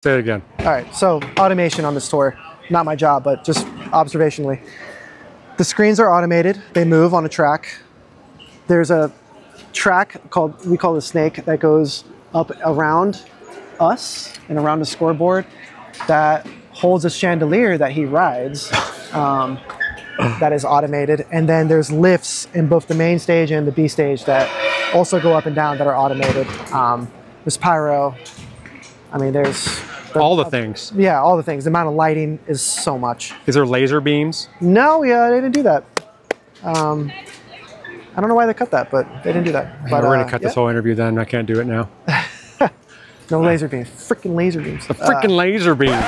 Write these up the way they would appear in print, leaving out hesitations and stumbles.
Say it again. All right, so automation on this tour, not my job, but just observationally. The screens are automated. They move on a track. There's a track we call the snake that goes up around us and around the scoreboard that holds a chandelier that he rides. That is automated. And then there's lifts in both the main stage and the B stage that also go up and down that are automated. There's pyro. I mean, there's... all the things. Yeah, all the things. The amount of lighting is so much. Is there laser beams? No, yeah, they didn't do that. I don't know why they cut that, but they didn't do that. But, we're going to cut this whole interview then. I can't do it now. No laser beams. Freaking laser beams. The freaking laser beam.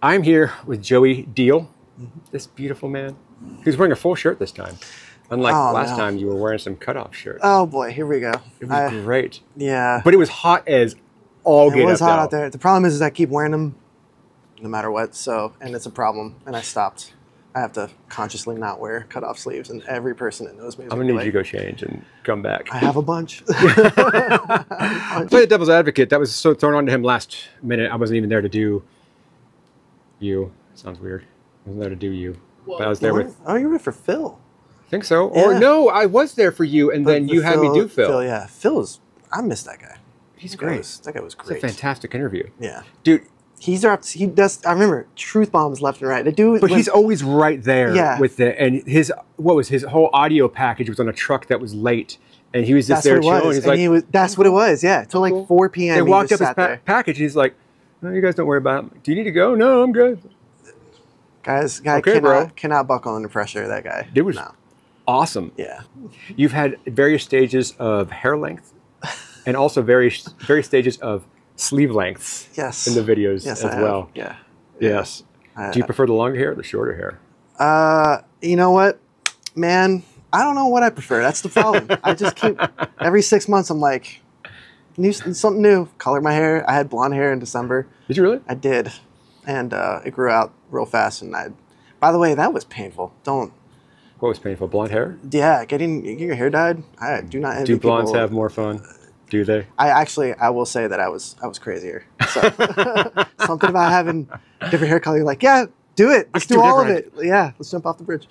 I'm here with Joey Diehl, this beautiful man, who's wearing a full shirt this time. Unlike last time, you were wearing some cutoff shirts. Oh boy, here we go. It was great. Yeah. But it was hot as all get up. It was hot out there. The problem is I keep wearing them no matter what, and it's a problem, and I stopped. I have to consciously not wear cutoff sleeves, and every person that knows me is I'm gonna need you to go change and come back. I have a bunch. Play the devil's advocate. That was so thrown onto him last minute. I wasn't even there to do you. Sounds weird. I wasn't there to do you. Well, but I was there with... Oh, you were for Phil. I think so. Yeah. Or no, I was there for you, and then you had me do Phil. Yeah. I miss that guy. He's great. That guy was great. It's a fantastic interview. Yeah. Dude. He does, I remember, truth bombs left and right. The dude, but he's always right there with it. And his whole audio package was on a truck that was late. And he was just there chilling. He's like, that's what it was, yeah. Till like 4 p.m. They walked up his package, and he's like, no, you guys don't worry about it. Do you need to go? No, I'm good. Guy cannot buckle under pressure, that guy. It was awesome. Yeah. You've had various stages of hair length and also various stages of sleeve lengths in the videos as well. Yeah. Yes. Do you prefer the longer hair or the shorter hair? You know what, man? I don't know what I prefer. That's the problem. I just keep, every 6 months, I'm like, something new. Color my hair. I had blonde hair in December. Did you really? I did. And it grew out real fast. And by the way, that was painful. What was painful? Blonde hair? Yeah, getting your hair dyed. I do not envy Do blondes have more fun? Do they? I will say that I was crazier. So something about having different hair color. You're like, yeah, do it. Let's do all of it. Yeah, let's jump off the bridge.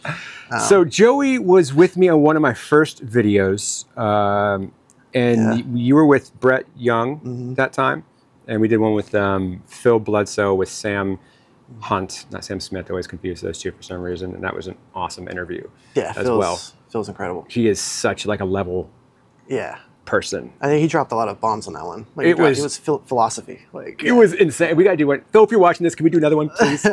So Joey was with me on one of my first videos. And you were with Brett Young that time. And we did one with Phil Bledsoe with Sam Hunt, not Sam Smith. I always confuse those two for some reason. And that was an awesome interview Phil's incredible. He is such like a level person. I think he dropped a lot of bombs on that one. Like, it was philosophy. Like it was insane. We got to do one. Phil, if you're watching this, can we do another one, please?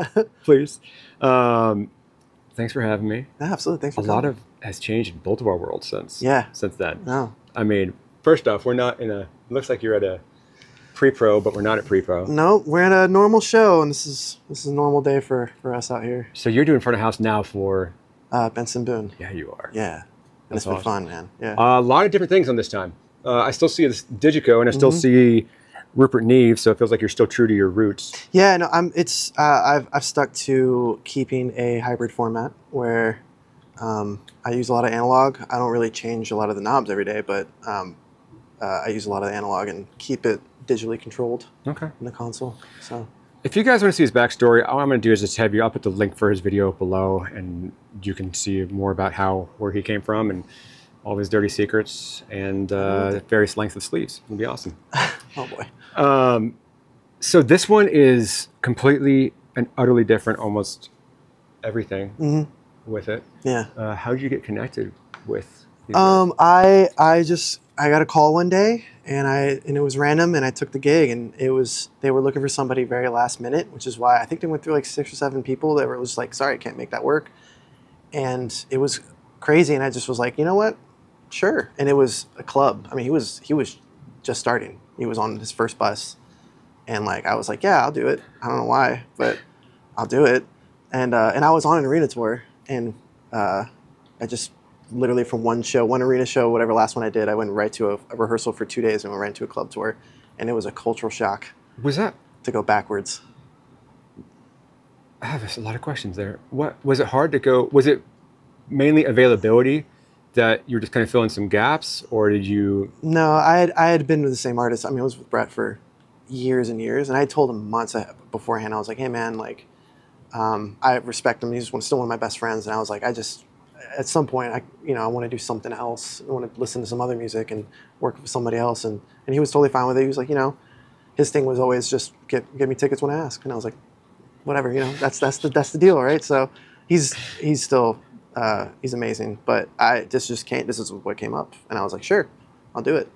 Please. Thanks for having me. Yeah, absolutely. Thanks for coming. A lot has changed in both of our worlds since then. No. I mean, first off, we're not in a... It looks like you're at a pre-pro, but we're not at pre-pro. No, we're at a normal show, and this is a normal day for us out here. So you're doing front of house now for... Benson Boone. Yeah, you are. Yeah. And it's been fun, man. Yeah. A lot of different things on this time. I still see this Digico, and I still see Rupert Neve, so it feels like you're still true to your roots. Yeah, no, I've stuck to keeping a hybrid format where I use a lot of analog. I don't really change a lot of the knobs every day, but I use a lot of the analog and keep it digitally controlled in the console. So if you guys want to see his backstory, all I'm going to do is just have you, I'll put the link for his video below, and you can see more about where he came from and all of his dirty secrets and various lengths of sleeves. It'll be awesome. Oh boy. So this one is completely and utterly different, almost everything with it. Yeah. How did you get connected with these guys? I got a call one day and it was random and I took the gig and they were looking for somebody very last minute, which is why I think they went through like 6 or 7 people that were just like, sorry, I can't make that work. And it was crazy and I just was like, you know what? Sure. And it was a club. I mean, he was just starting. He was on his first bus. And like I was like, yeah, I'll do it. I don't know why, but I'll do it. And I was on an arena tour and I just literally from one arena show, whatever last one I did, I went right to a rehearsal for 2 days and went right to a club tour. And it was a cultural shock. Was that? To go backwards. I have a lot of questions there. What was it hard to go? Was it mainly availability that you were just kind of filling some gaps, or did you? No, I had been with the same artist. I mean, I was with Brett for years and years, and I told him months beforehand. I was like, hey man, like, I respect him. He's still one of my best friends, and I was like, at some point, I want to do something else. I want to listen to some other music and work with somebody else, and he was totally fine with it. He was like, his thing was always just get me tickets when I ask, and I was like, whatever, that's the deal, right? So he's still he's amazing, but just can't. This is what came up, and I was like, sure, I'll do it,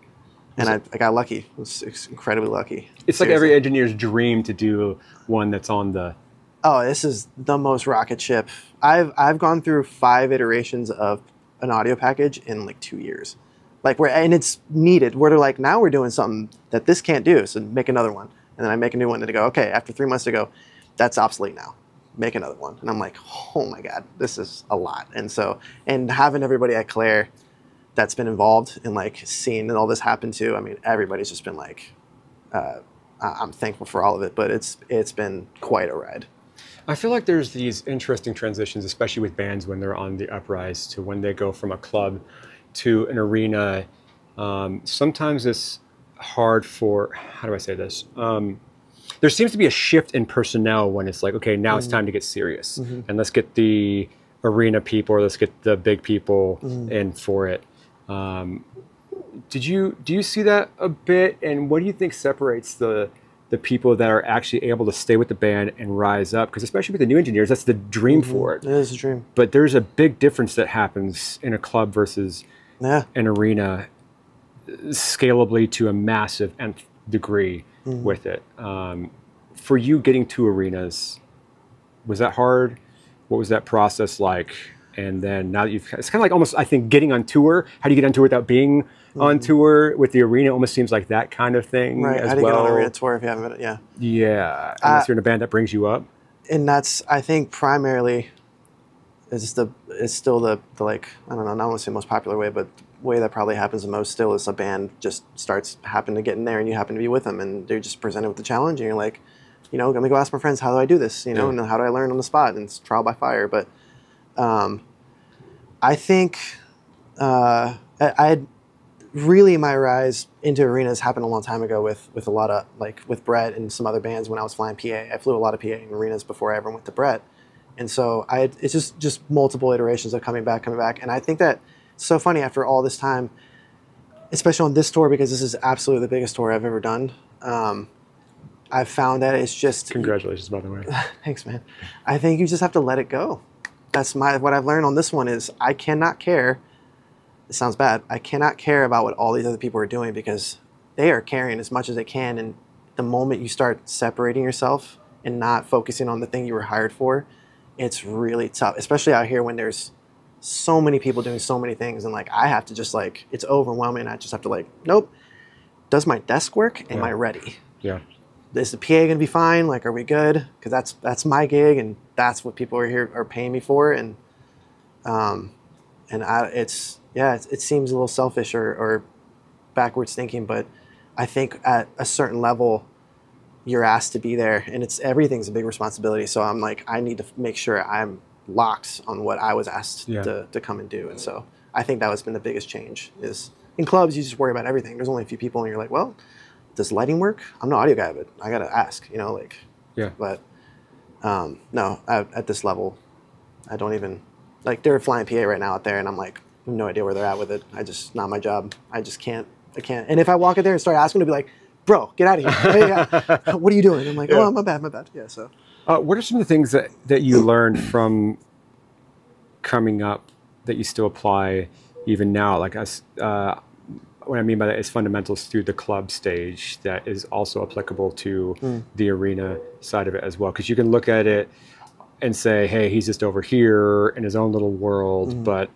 and I got lucky. I was incredibly lucky. It's seriously. Like every engineer's dream to do one that's on the. Oh, this is the most rocket ship. I've gone through 5 iterations of an audio package in like 2 years, and it's needed. Where they're like, now we're doing something that this can't do, so make another one, and then I make a new one, and they go, okay, after 3 months, they go, that's obsolete now. Make another one. And I'm like, oh my God, this is a lot. And having everybody at Claire that's been involved and like seeing all this happen too, I mean, everybody's just been like, I'm thankful for all of it, but it's been quite a ride. I feel like there's these interesting transitions, especially with bands when they're on the uprise to when they go from a club to an arena. Sometimes it's hard for, how do I say this? There seems to be a shift in personnel when it's like, okay, now it's time to get serious, and let's get the arena people, or let's get the big people in for it. Do you see that a bit? And what do you think separates the people that are actually able to stay with the band and rise up? Because especially with the new engineers, that's the dream for it. It is a dream. But there's a big difference that happens in a club versus an arena, scalably to a massive nth degree. With it. For you getting to arenas, was that hard? What was that process like? And then now that it's kind of like almost, I think, getting on tour. How do you get on tour without being on tour? With the arena, it almost seems like that kind of thing. Right. How do you get on an arena tour if you haven't been? Yeah. Yeah. Unless you're in a band that brings you up. And that's, I think, primarily, it's still the like, I don't know, not want to say most popular way, but way that probably happens the most still is a band just happen to get in there and you happen to be with them and they're just presented with the challenge and you're like, let me go ask my friends, how do I do this? And how do I learn on the spot? And it's trial by fire. But I think I had really my rise into arenas happened a long time ago with a lot of, like with Brett and some other bands when I was flying PA. I flew a lot of PA in arenas before I ever went to Brett. And so it's just multiple iterations of coming back. And I think that it's so funny after all this time, especially on this tour, because this is absolutely the biggest tour I've ever done. I've found that it's just... Congratulations, by the way. Thanks, man. I think you just have to let it go. That's what I've learned on this one is I cannot care. It sounds bad. I cannot care about what all these other people are doing because they are carrying as much as they can. And the moment you start separating yourself and not focusing on the thing you were hired for, it's really tough, especially out here when there's so many people doing so many things. And like, I have to just like, it's overwhelming. I just have to like, nope. Does my desk work? Am I ready? Yeah. Is the PA going to be fine? Like, are we good? Because that's my gig, and that's what people are paying me for. And it seems a little selfish or backwards thinking, but I think at a certain level, you're asked to be there, and everything's a big responsibility. So I'm like, I need to make sure I'm locked on what I was asked to come and do. And so I think that has been the biggest change. Is in clubs, you just worry about everything. There's only a few people, and you're like, well, does lighting work? I'm no audio guy, but I got to ask, But no, at this level, I don't even, like, they're flying PA right now out there, and I'm like, I have no idea where they're at with it. Not my job. I can't. And if I walk in there and start asking, to be like, bro, get out of here. Hey, what are you doing? I'm like, oh, my bad. Yeah, so. What are some of the things that you learned from coming up that you still apply even now? Like us, what I mean by that is fundamentals through the club stage that is also applicable to the arena side of it as well. Because you can look at it and say, hey, he's just over here in his own little world, but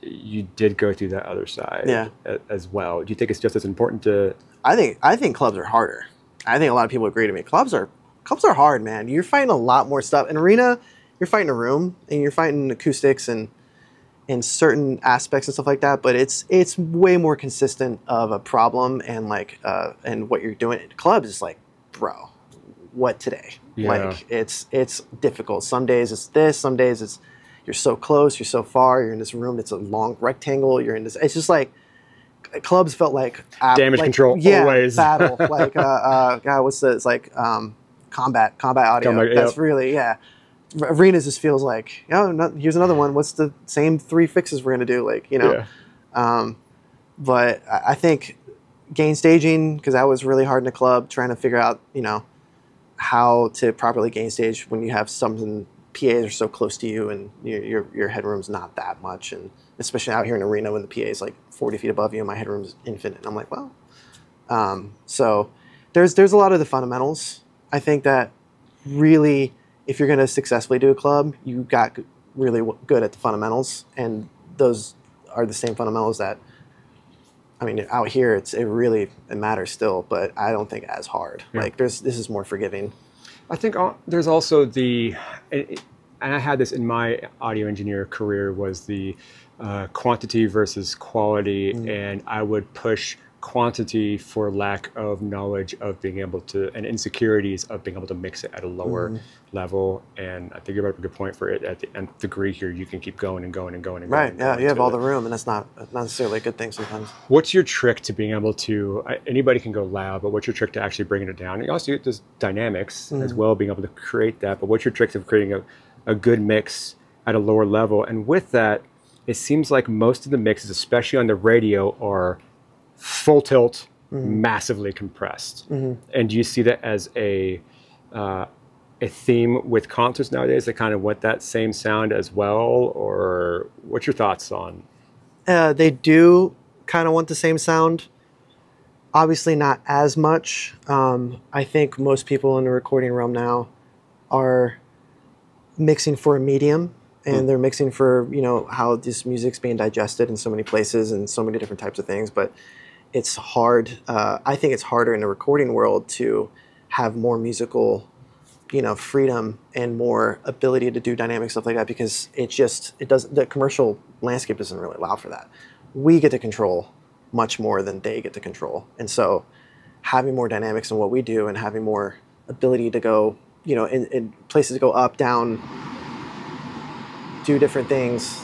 you did go through that other side as well. Do you think it's just as important to? I think clubs are harder. I think a lot of people agree to me. Clubs are hard, man. You're fighting a lot more stuff. In arena, you're fighting a room and you're fighting acoustics and certain aspects and stuff like that. But it's way more consistent of a problem and like and what you're doing. Clubs is like, bro, what today? Yeah. Like it's difficult. Some days it's this. Some days it's you're so close, you're so far. You're in this room. It's a long rectangle. You're in this. It's just like. Clubs felt like damage control always. Battle like God, what's the it's like combat audio. That's really arenas just feels like here's another one. What's the same 3 fixes we're gonna do? Like but I think gain staging, because that was really hard in the club, trying to figure out how to properly gain stage when you have something. PAs are so close to you and your headroom's not that much, and especially out here in arena when the PA is like 40 feet above you and my headroom's infinite. And I'm like, well, so there's a lot of the fundamentals. I think that really, if you're going to successfully do a club, you got really good at the fundamentals, and those are the same fundamentals that, I mean, out here it really matters still, but I don't think as hard. Yeah. Like this is more forgiving. I think there's also and I had this in my audio engineer career, was the quantity versus quality, and I would push quantity for lack of knowledge of being able to, and insecurities of being able to mix it at a lower level. And I think you brought up a good point for it at the nth degree here. You can keep going and going and going and going. Right, yeah, you have all the room, and that's not necessarily a good thing sometimes. What's your trick to being able to, anybody can go loud, but what's your trick to actually bringing it down? And also there's dynamics as well, being able to create that, but what's your trick of creating a good mix at a lower level? And with that, it seems like most of the mixes, especially on the radio, are full tilt, massively compressed. And do you see that as a theme with concerts nowadays that kind of want that same sound as well? Or what's your thoughts on? They do kind of want the same sound. Obviously not as much. I think most people in the recording realm now are mixing for a medium, and they're mixing for, how this music's being digested in so many places and so many different types of things. But it's hard. I think it's harder in the recording world to have more musical, freedom and more ability to do dynamic stuff like that, because the commercial landscape doesn't really allow for that. We get to control much more than they get to control. And so having more dynamics in what we do and having more ability to go, in places to go up, down, do different things.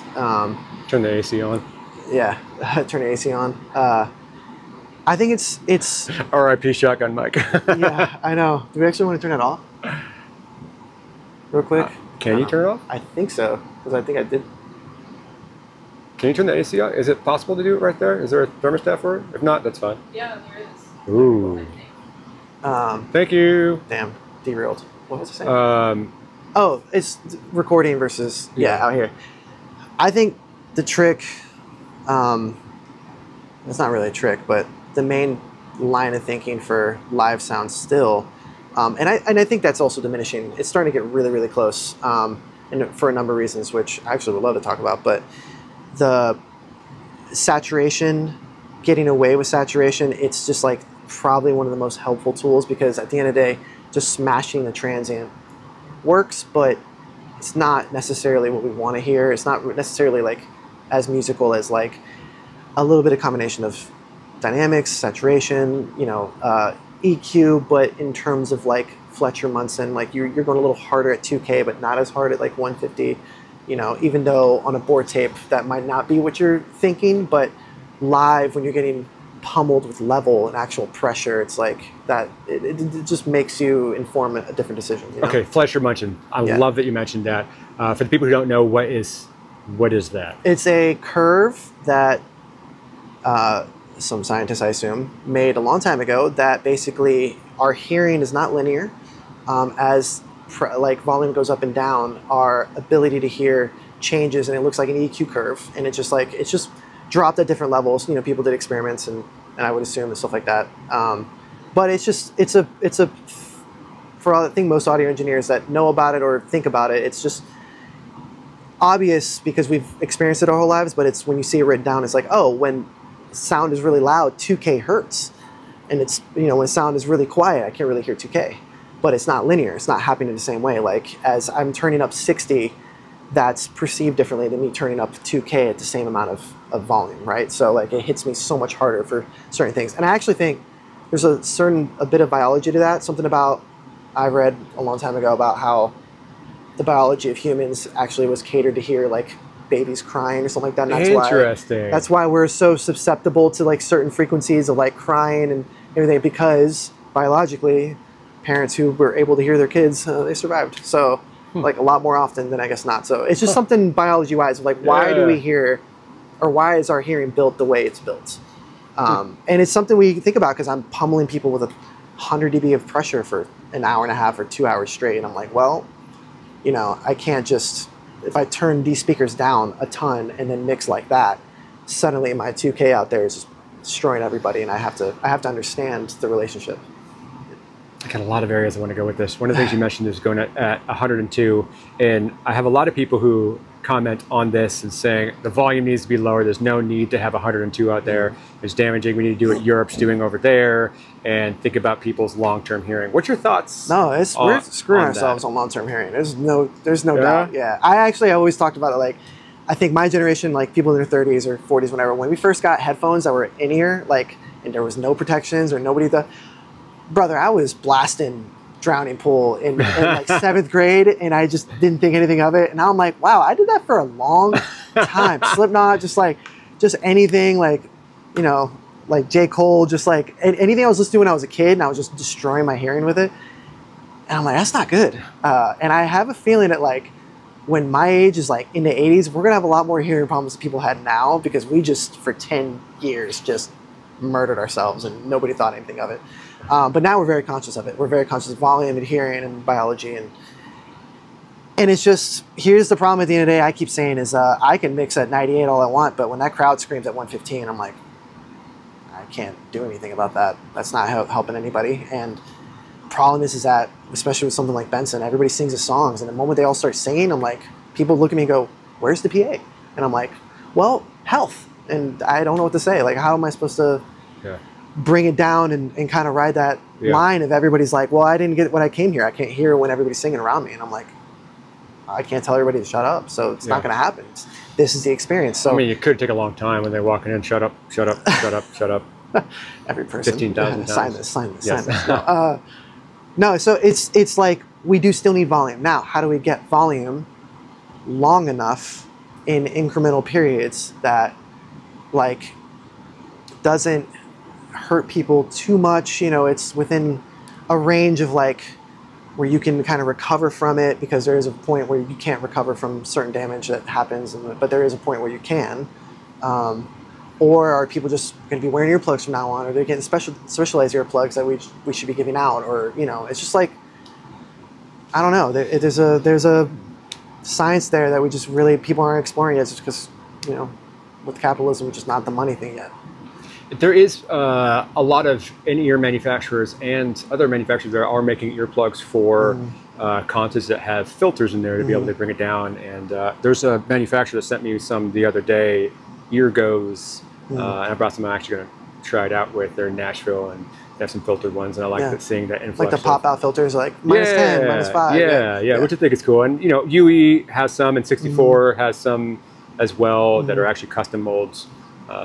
Turn the AC on. Yeah, turn the AC on. I think it's R.I.P. shotgun mic. Yeah, I know. Do we actually want to turn it off? Real quick. Can you turn it off? I think so, because I think I did. Can you turn the AC on? Is it possible to do it right there? Is there a thermostat for it? If not, that's fine. Yeah, there is. Ooh. Thank you. Damn, derailed. What was I saying? Oh, it's recording versus out here. I think the trick. It's not really a trick, but the main line of thinking for live sound still, and I think that's also diminishing. It's starting to get really, really close, and for a number of reasons, which I actually would love to talk about. But the saturation, getting away with saturation, it's just like probably one of the most helpful tools, because at the end of the day, just smashing the transient works, but it's not necessarily what we want to hear. It's not necessarily like as musical as like a little bit of combination of dynamics, saturation, EQ, but in terms of like Fletcher Munson, like you're going a little harder at 2K, but not as hard at like 150, even though on a board tape that might not be what you're thinking, but live when you're getting pummeled with level and actual pressure, it's like that, it just makes you inform a different decision. Okay, Fletcher Munson. I love that you mentioned that. For the people who don't know, what is that? It's a curve that some scientists, I assume, made a long time ago, that basically our hearing is not linear. As like volume goes up and down, our ability to hear changes, and it looks like an EQ curve, and it's just dropped at different levels. You know, people did experiments, and I would assume and stuff like that. But it's a for I think most audio engineers that know about it or think about it, it's just obvious because we've experienced it our whole lives. But it's when you see it written down, it's like, oh, when sound is really loud, 2K hurts, and it's, you know, when sound is really quiet, I can't really hear 2K. But it's not linear. It's not happening the same way. Like as I'm turning up 60, that's perceived differently than me turning up 2K at the same amount of volume, right? So like it hits me so much harder for certain things. And I actually think there's a bit of biology to that. Something about, I read a long time ago about how the biology of humans actually was catered to hear like babies crying or something like that. And Interesting. That's why we're so susceptible to like certain frequencies of like crying and everything, because biologically, parents who were able to hear their kids, they survived. So like a lot more often than I guess not. So it's just something biology-wise, like why do we hear, or why is our hearing built the way it's built? And it's something we think about because I'm pummeling people with 100 dB of pressure for an hour and a half or 2 hours straight. And I'm like, well, you know, I can't just, if I turn these speakers down a ton and then mix like that, suddenly my 2K out there is just destroying everybody, and I have to understand the relationship. I got a lot of areas I want to go with this. One of the things you mentioned is going at 102, and I have a lot of people who comment on this and saying the volume needs to be lower. There's no need to have 102 out there. It's damaging. We need to do what Europe's doing over there, and think about people's long-term hearing. What's your thoughts? No, we're screwing ourselves on long-term hearing. There's no doubt. Yeah, I always talked about it. Like, I think my generation, like people in their 30s or 40s, whenever, when we first got headphones that were in-ear, like, and there was no protections or nobody brother, I was blasting Drowning Pool in like 7th grade, and I just didn't think anything of it. And now I'm like, wow, I did that for a long time. Slipknot, just anything, like, you know, like J. Cole, just like anything I was listening to when I was a kid, and I was just destroying my hearing with it. And I'm like, that's not good. And I have a feeling that like when my age is like in the 80s, we're gonna have a lot more hearing problems than people had now, because we just for 10 years just murdered ourselves and nobody thought anything of it. But now we're very conscious of it. We're very conscious of volume and hearing and biology, and it's just, here's the problem at the end of the day, I keep saying is I can mix at 98 all I want, but when that crowd screams at 115, I'm like, I can't do anything about that. That's not helping anybody. And the problem is that, especially with something like Benson, everybody sings his songs, and the moment they all start singing, I'm like, people look at me and go, where's the PA? And I'm like, well, health. And I don't know what to say. Like, how am I supposed to bring it down and kind of ride that line of everybody's like, well, I didn't get what I came here. I can't hear when everybody's singing around me. And I'm like, I can't tell everybody to shut up. So it's not going to happen. This is the experience. So I mean, it could take a long time when they're walking in, shut up, shut up, shut up, shut up. Every person. 15,000 times. Sign this. No, so it's like we do still need volume. Now, how do we get volume long enough in incremental periods that like doesn't hurt people too much? You know, it's within a range of like where you can kind of recover from it, because there is a point where you can't recover from certain damage that happens, but there is a point where you can. Or are people just going to be wearing earplugs from now on, or they're getting specialized earplugs that we should be giving out, or, you know, it's just like, I don't know. There's a science there that we just really, people aren't exploring yet, just because, you know, with capitalism, which is not the money thing yet. There is a lot of in-ear manufacturers and other manufacturers that are making earplugs for concerts that have filters in there to be able to bring it down. And there's a manufacturer that sent me some the other day, Eargoes, and I brought some I'm actually going to try it out with. They're in Nashville, and they have some filtered ones, and I like seeing that influx. Like the pop-out filters, like -10, -5. Yeah, which I think is cool. And, you know, UE has some, and 64 has some as well that are actually custom molds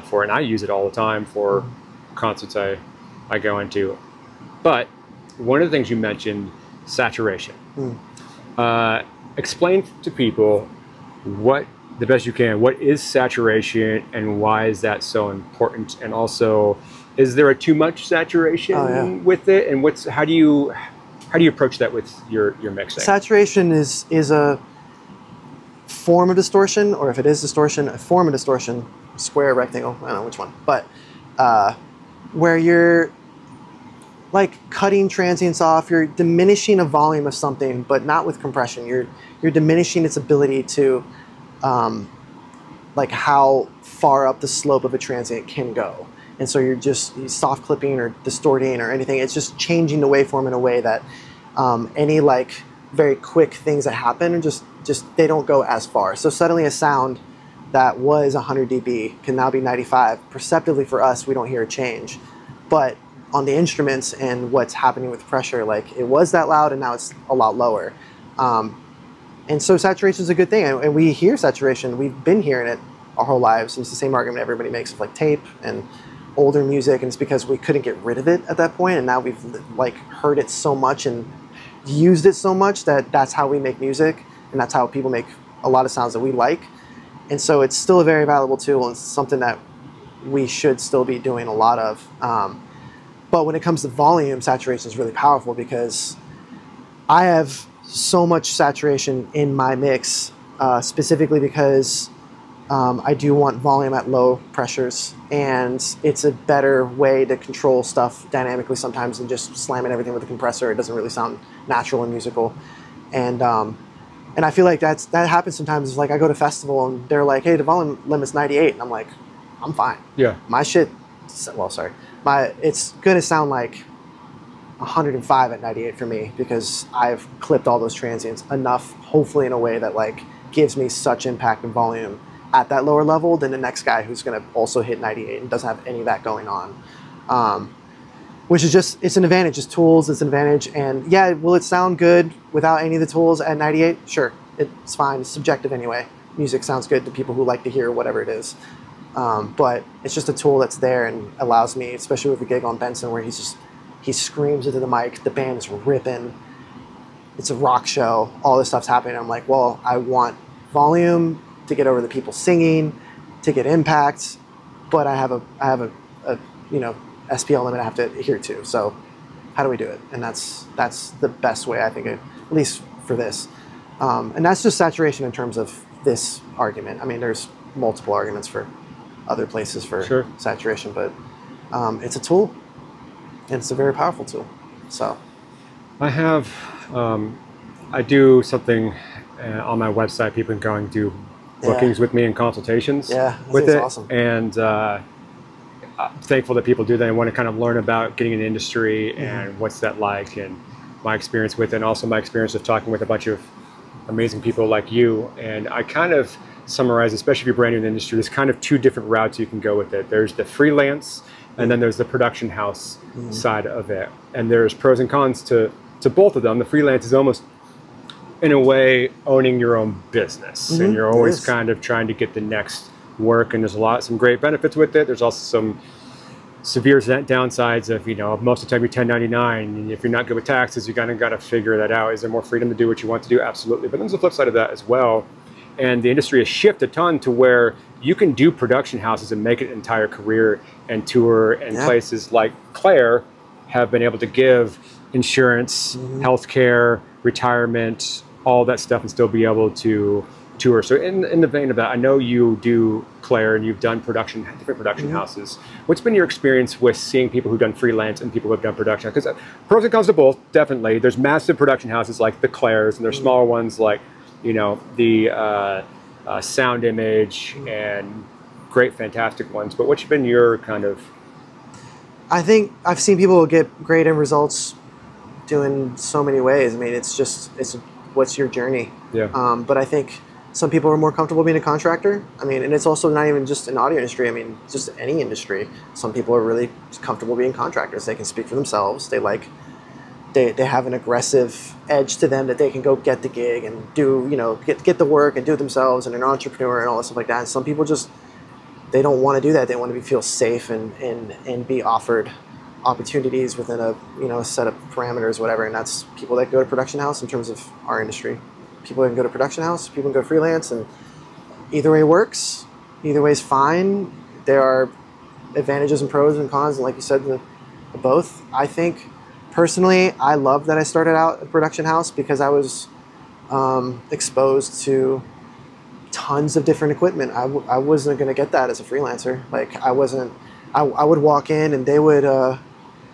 for it. And I use it all the time for concerts I go into. But one of the things you mentioned, saturation. Explain to people what, the best you can, what is saturation and why is that so important? And also, is there a too much saturation with it? And how do you approach that with your mixing? Saturation is a form of distortion, or if it is distortion, a form of distortion, square, rectangle, I don't know which one, but where like cutting transients off. You're diminishing a volume of something, but not with compression. You're diminishing its ability to, like how far up the slope of a transient can go. And so you're just soft clipping or distorting or anything. It's just changing the waveform in a way that any like very quick things that happen just they don't go as far. So suddenly a sound that was 100 dB can now be 95. Perceptively for us, we don't hear a change. But on the instruments and what's happening with pressure, like it was that loud and now it's a lot lower. And so saturation is a good thing. And we hear saturation. We've been hearing it our whole lives. It's the same argument everybody makes of like tape and older music. And it's because we couldn't get rid of it at that point. And now we've like heard it so much and used it so much that that's how we make music. And that's how people make a lot of sounds that we like. And so it's still a very valuable tool and something that we should still be doing a lot of. But when it comes to volume, saturation is really powerful because I have so much saturation in my mix, specifically because I do want volume at low pressures, and it's a better way to control stuff dynamically sometimes than just slamming everything with a compressor. It doesn't really sound natural and musical. And I feel like that happens sometimes. It's like I go to festival and they're like, hey, the volume limit's 98. And I'm like, I'm fine. Yeah. My shit, well, sorry. It's going to sound like 105 at 98 for me because I've clipped all those transients enough, hopefully in a way that like gives me such impact and volume at that lower level than the next guy who's going to also hit 98 and doesn't have any of that going on. Which is just, it's an advantage. It's tools, it's an advantage. And yeah, will it sound good without any of the tools at 98? Sure, it's fine. It's subjective anyway. Music sounds good to people who like to hear whatever it is. But it's just a tool that's there and allows me, especially with the gig on Benson where he screams into the mic, the band is ripping, it's a rock show, all this stuff's happening. I'm like, well, I want volume to get over the people singing, to get impact, but I have a you know, SPL limit I have to adhere to. So how do we do it? And that's the best way, I think, at least for this. And that's just saturation in terms of this argument. I mean, there's multiple arguments for other places for saturation, but it's a tool, and it's a very powerful tool. So I have, I do something on my website. People can go and do bookings with me and consultations with it. Awesome. And I'm thankful that people do that and want to kind of learn about getting in the industry and what's that like and my experience with it, and also my experience of talking with a bunch of amazing people like you. And I kind of summarize, especially if you're brand new in the industry, there's kind of two different routes you can go with it. There's the freelance and then there's the production house side of it. And there's pros and cons to both of them. The freelance is almost, in a way, owning your own business. And you're always kind of trying to get the next work, and there's some great benefits with it. There's also some severe downsides of, you know, most of the time you're 1099, and if you're not good with taxes, you kind of got to figure that out. Is there more freedom to do what you want to do? Absolutely. But then there's the flip side of that as well. And the industry has shifted a ton to where you can do production houses and make it an entire career and tour, and places like Claire have been able to give insurance, healthcare, retirement, all that stuff, and still be able to tour. So in the vein of that, I know you do Claire and you've done different production houses. What's been your experience with seeing people who've done freelance and people who have done production? Because pros and cons to both, definitely. There's massive production houses like the Claires, and there's smaller ones like, you know, the Sound Image and great, fantastic ones. But what's been your kind of... I think I've seen people get great end results doing so many ways. I mean, it's what's your journey? Yeah. But I think some people are more comfortable being a contractor. I mean, and it's also not even just an audio industry. I mean, just any industry. Some people are really comfortable being contractors. They can speak for themselves. They have an aggressive edge to them that they can go get the gig and do, you know, get the work and do it themselves, and an entrepreneur and all that stuff like that. And some people just, they don't want to do that. They want to feel safe and be offered opportunities within a, you know, a set of parameters, whatever. And that's people that go to production house in terms of our industry. People can go to production house, people can go freelance, and either way works. Either way is fine. There are advantages and pros and cons, and like you said, the both. I think personally, I love that I started out at production house because I was exposed to tons of different equipment. I wasn't going to get that as a freelancer. Like I would walk in and they would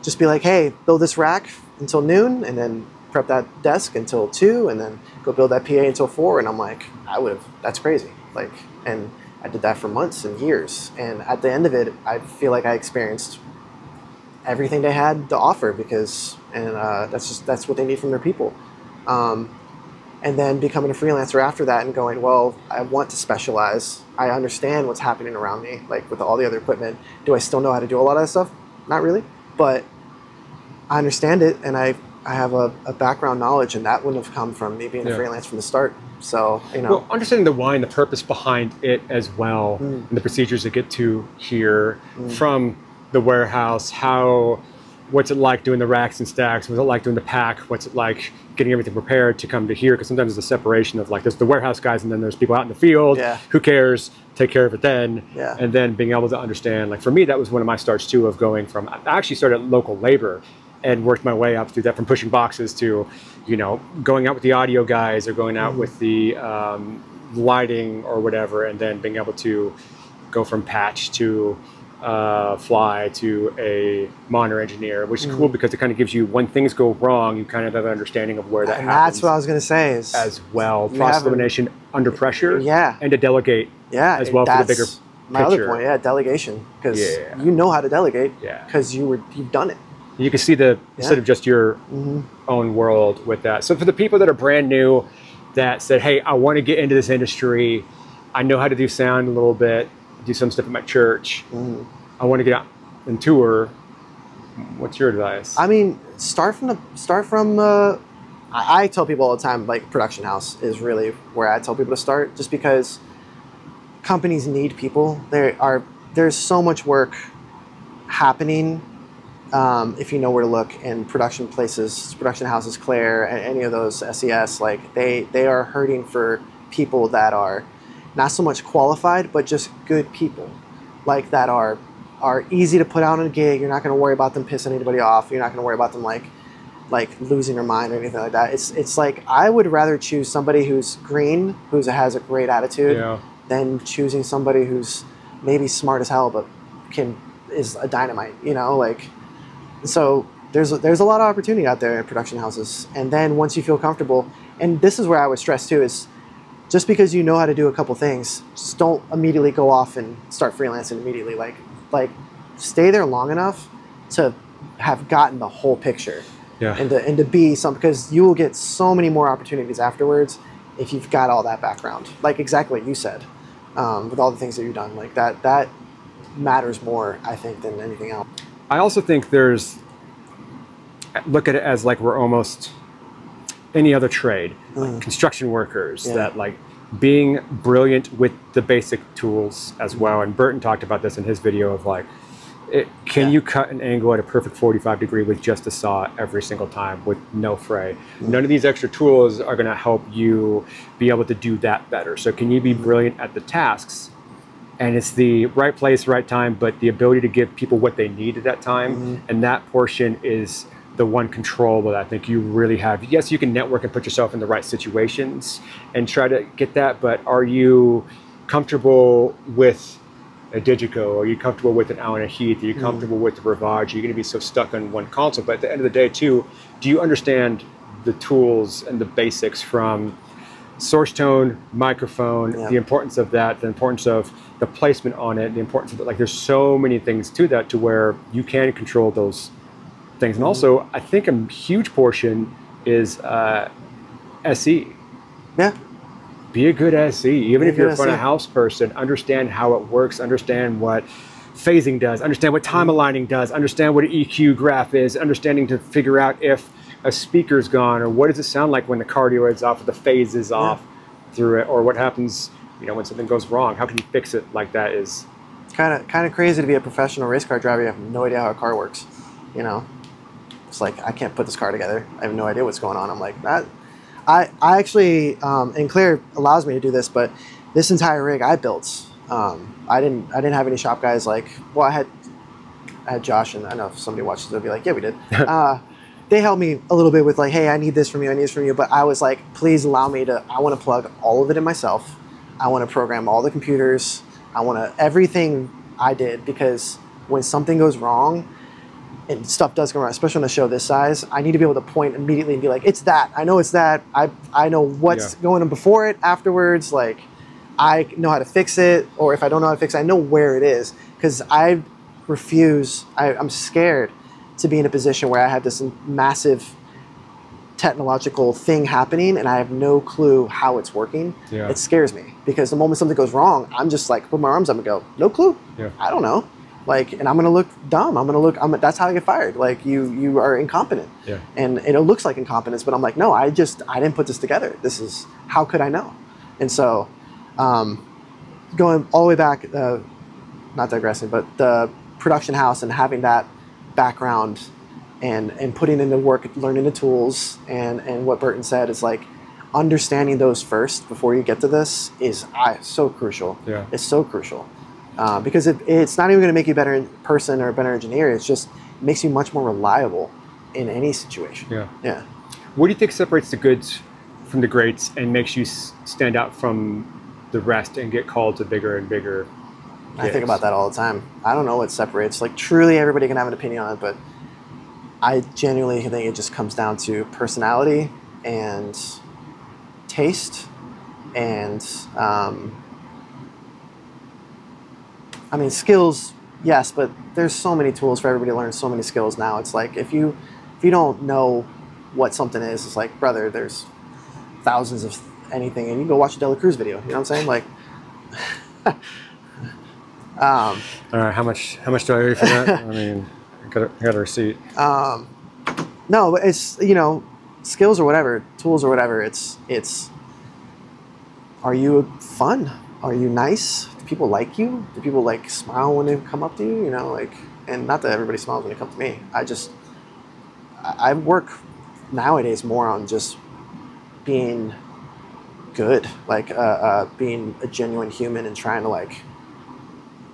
just be like, hey, build this rack until noon, and then prep that desk until 2, and then go build that PA until 4. And I'm like, that's crazy. Like, and I did that for months and years. And at the end of it, I feel like I experienced everything they had to offer because, and that's what they need from their people. And then becoming a freelancer after that and going, well, I want to specialize. I understand what's happening around me, like with all the other equipment. Do I still know how to do a lot of that stuff? Not really, but I understand it, and I have a background knowledge, and that wouldn't have come from me being a freelance from the start. So, you know. Well, understanding the why and the purpose behind it as well, and the procedures that get to here from the warehouse, what's it like doing the racks and stacks? What's it like doing the pack? What's it like getting everything prepared to come to here? Because sometimes there's a separation of like, there's the warehouse guys and then there's people out in the field. Yeah. Who cares? Take care of it then. Yeah. And then being able to understand, like for me, that was one of my starts too, of going from, I actually started at local labor and worked my way up through that, from pushing boxes to, you know, going out with the audio guys or going out with the lighting or whatever, and then being able to go from patch to fly to a monitor engineer, which is cool because it kind of gives you, when things go wrong, you kind of have an understanding of where that happens. That's what I was going to say is as well. Process elimination under pressure, and to delegate as well for the bigger my picture. other point, delegation, because you know how to delegate because you've done it. You can see instead of just your own world with that. So for the people that are brand new that said, hey, I want to get into this industry, I know how to do sound a little bit, do some stuff at my church, I want to get out and tour, what's your advice? I mean, start from I tell people all the time, like, production house is really where I tell people to start, just because companies need people. There's so much work happening if you know where to look in production places, production houses, Claire, and any of those, SES. Like, they are hurting for people that are not so much qualified, but just good people, like that are easy to put out on a gig. You're not going to worry about them pissing anybody off. You're not going to worry about them like losing their mind or anything like that. It's like, I would rather choose somebody who's green, who has a great attitude, than choosing somebody who's maybe smart as hell but is a dynamite. You know, like, so there's a lot of opportunity out there in production houses. And then once you feel comfortable, and this is where I would stress too, is just because you know how to do a couple things, just don't immediately go off and start freelancing immediately. Like stay there long enough to have gotten the whole picture, and to be some, because you will get so many more opportunities afterwards if you've got all that background. Like exactly what you said, with all the things that you've done, like that matters more, I think, than anything else. I also think look at it as like we're almost any other trade, like construction workers, that like being brilliant with the basic tools as well. And Burton talked about this in his video of like, can you cut an angle at a perfect 45 degree with just a saw every single time with no fray? None of these extra tools are going to help you be able to do that better. So can you be brilliant at the tasks? And it's the right place, right time, but the ability to give people what they need at that time. And that portion is the one control that I think you really have. Yes, you can network and put yourself in the right situations and try to get that, but are you comfortable with a Digico? Are you comfortable with an Allen & Heath? Are you comfortable with the Rivage? Are you going to be so stuck on one console? But at the end of the day, too, do you understand the tools and the basics from source tone, microphone, the importance of that, the importance of the placement on it, the importance of it? Like, there's so many things to that to where you can control those things. And also, I think a huge portion is SE. Yeah. Be a good SE. Even if you're a front of house person, understand how it works, understand what phasing does, understand what time aligning does, understand what an EQ graph is, understanding to figure out if a speaker's gone, or what does it sound like when the cardioid's off, or the phase is off through it, or what happens, you know, when something goes wrong. How can you fix it? Like, that is kind of crazy to be a professional race car driver. You have no idea how a car works. You know, it's like, I can't put this car together. I have no idea what's going on. I'm like, that. I actually, and Claire allows me to do this, but this entire rig I built. I didn't have any shop guys. Like, well, I had Josh, and I know if somebody watches, they'll be like, yeah, we did. They helped me a little bit with like, hey, I need this from you, I need this from you. But I was like, please allow me to, I want to plug all of it in myself. I want to program all the computers. I want to, everything I did, because when something goes wrong, and stuff does go wrong, especially on a show this size, I need to be able to point immediately and be like, it's that. I know it's that. I know what's going on before it, afterwards. Like, I know how to fix it, or if I don't know how to fix it, I know where it is. Because I'm scared to be in a position where I have this massive technological thing happening and I have no clue how it's working. It scares me, because the moment something goes wrong, I'm just like, put my arms up and go, no clue. I don't know. Like, and I'm gonna look dumb. That's how I get fired. Like, you are incompetent. And it looks like incompetence, but I'm like, no, I didn't put this together. How could I know? And so, going all the way back, not digressing, but the production house and having that background and putting in the work, learning the tools, and what Burton said is like, understanding those first before you get to this is so crucial. It's so crucial. Because it's not even going to make you a better person or a better engineer. It just makes you much more reliable in any situation. What do you think separates the goods from the greats and makes you stand out from the rest and get called to bigger and bigger gigs? I think about that all the time. I don't know what separates. Like, truly, everybody can have an opinion on it, but I genuinely think it just comes down to personality and taste and I mean, skills, yes, but there's so many tools for everybody to learn so many skills now. It's like, if you don't know what something is, it's like, brother, there's thousands of anything, and you can go watch a Dela Cruz video. You know what I'm saying? Like, all right, how much do I owe you for that? I mean, I got a receipt. No, it's, you know, skills or whatever, tools or whatever. It's are you fun? Are you nice? Do people like you? Do people like smile when they come up to you? You know, like, and not that everybody smiles when they come to me. I work nowadays more on just being good, like being a genuine human and trying to like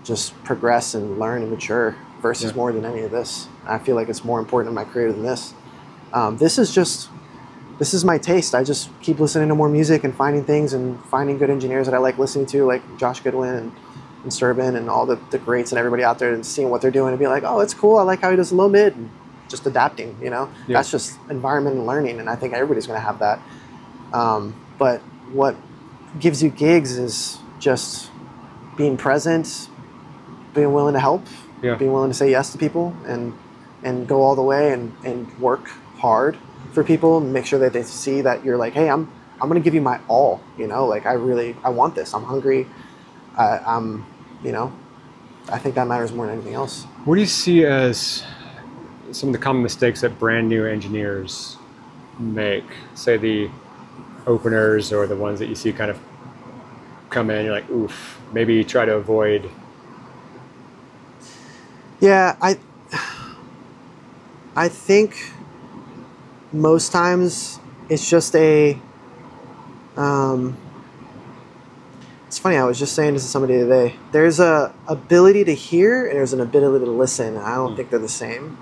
just progress and learn and mature versus more than any of this. I feel like it's more important in my career than this. This is my taste. I just keep listening to more music and finding things and finding good engineers that I like listening to, like Josh Goodwin and Serban and all the greats and everybody out there, and seeing what they're doing and be like, oh, it's cool. I like how he does low mid, and just adapting, you know? That's just environment and learning, and I think everybody's going to have that. But what gives you gigs is just being present, being willing to help, being willing to say yes to people, and go all the way and work hard for people and make sure that they see that you're like, hey, I'm going to give you my all, you know, like I want this. I'm hungry. You know, I think that matters more than anything else. What do you see as some of the common mistakes that brand new engineers make? Say the openers or the ones that you see kind of come in, you're like, oof, maybe try to avoid. Yeah, I think most times it's just it's funny, I was just saying this to somebody today. There's a ability to hear and there's an ability to listen. I don't think they're the same.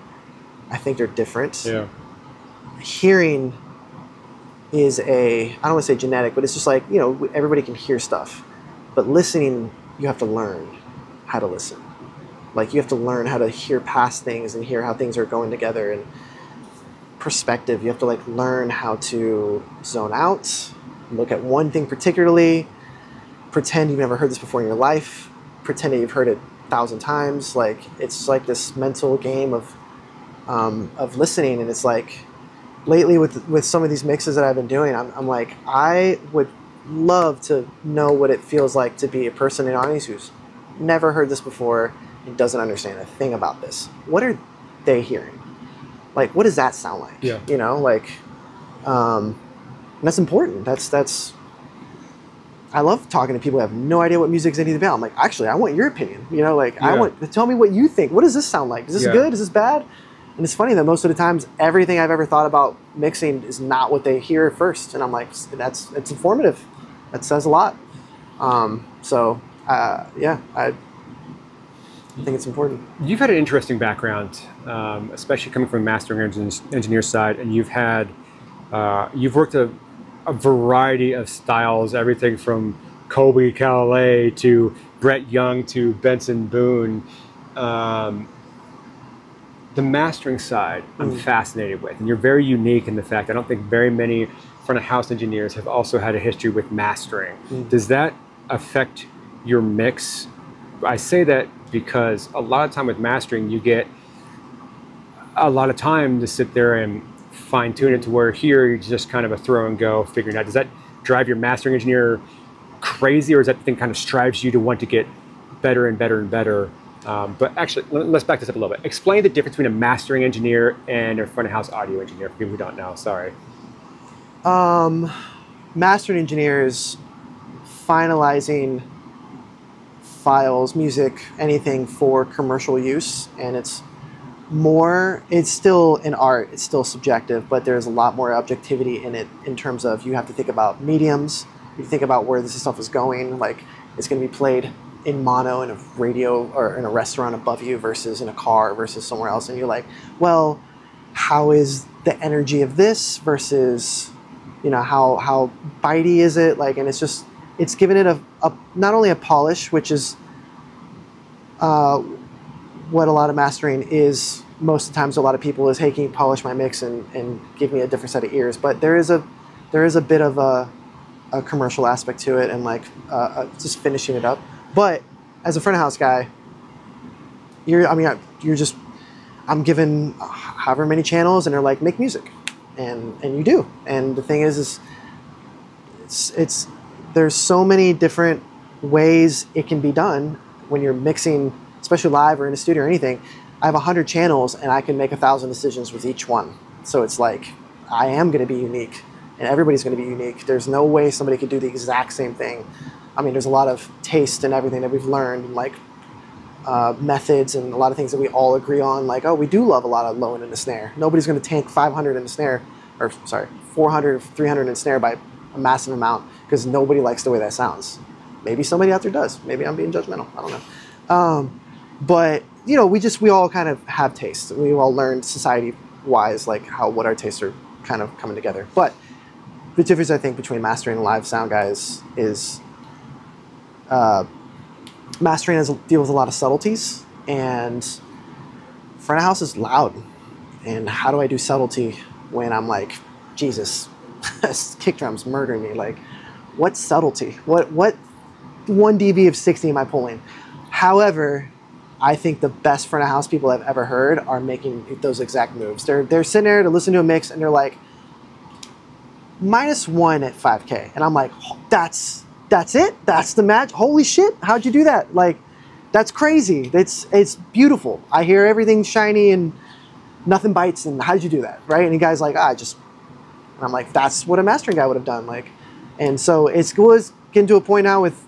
I think they're different. Hearing is I don't want to say genetic, but it's just like, you know, everybody can hear stuff. But listening, you have to learn how to listen. Like, you have to learn how to hear past things and hear how things are going together. And perspective, you have to like learn how to zone out, look at one thing particularly, pretend you've never heard this before in your life, pretend that you've heard it 1,000 times. Like, it's like this mental game of listening. And it's like, lately with some of these mixes that I've been doing, I'm like, I would love to know what it feels like to be a person in the audience who's never heard this before and doesn't understand a thing about this. What are they hearing? Like, what does that sound like? You know, like, and that's important. That's. I love talking to people who have no idea what music is anything about. I'm like, actually, I want your opinion. You know, like, I want, tell me what you think. What does this sound like? Is this good? Is this bad? And it's funny that most of the times, everything I've ever thought about mixing is not what they hear first. And I'm like, it's informative. That says a lot. Yeah, I think it's important. You've had an interesting background, especially coming from a mastering engineer side, and you've worked a variety of styles, everything from Colby Calais to Brett Young to Benson Boone. the mastering side I'm fascinated with, and you're very unique in the fact I don't think very many front of house engineers have also had a history with mastering. Does that affect your mix? I say that because a lot of time with mastering, you get a lot of time to sit there and fine tune it to where here you're just kind of a throw and go figuring out. Does that drive your mastering engineer crazy, or is that thing kind of strives you to want to get better and better and better? But actually, let's back this up a little bit. Explain the difference between a mastering engineer and a front of house audio engineer for people who don't know. Sorry. Mastering engineer is finalizing files, music, anything for commercial use, and it's still an art, it's still subjective, but there's a lot more objectivity in it in terms of you have to think about mediums, you think about where this stuff is going, like it's going to be played in mono in a radio or in a restaurant above you versus in a car versus somewhere else, and you're like, well, how is the energy of this versus, you know, how bitey is it, like, and it's given it a not only a polish, which is what a lot of mastering is most of the times. A lot of people is, hey, can you polish my mix and give me a different set of ears, but there is a bit of a commercial aspect to it, and like just finishing it up. But as a front of house guy, I'm given however many channels, and they're like, make music, and you do. And the thing is there's so many different ways it can be done when you're mixing, especially live or in a studio or anything. I have 100 channels, and I can make 1,000 decisions with each one. So it's like, I am going to be unique, and everybody's going to be unique. There's no way somebody could do the exact same thing. I mean, there's a lot of taste and everything that we've learned, like methods and a lot of things that we all agree on. Like, oh, we do love a lot of low end in the snare. Nobody's going to tank 500 in the snare, or sorry, 400, 300 in the snare by a massive amount, because nobody likes the way that sounds. Maybe somebody out there does. Maybe I'm being judgmental. I don't know. But you know, we all kind of have taste. We all learned society-wise, like what our tastes are kind of coming together. But the difference, I think, between mastering and live sound guys is mastering deals with a lot of subtleties, and front of house is loud. And how do I do subtlety when I'm like, Jesus, kick drum's murdering me? Like, what subtlety? What 1 dB of 60 am I pulling? However, I think the best front of house people I've ever heard are making those exact moves. They're sitting there to listen to a mix, and they're like, -1 at 5K. And I'm like, that's it? That's the match? Holy shit, how'd you do that? Like, that's crazy. It's beautiful. I hear everything shiny and nothing bites, and how'd you do that, right? And the guy's like, and I'm like, that's what a mastering guy would have done. Like, and so it was getting to a point now with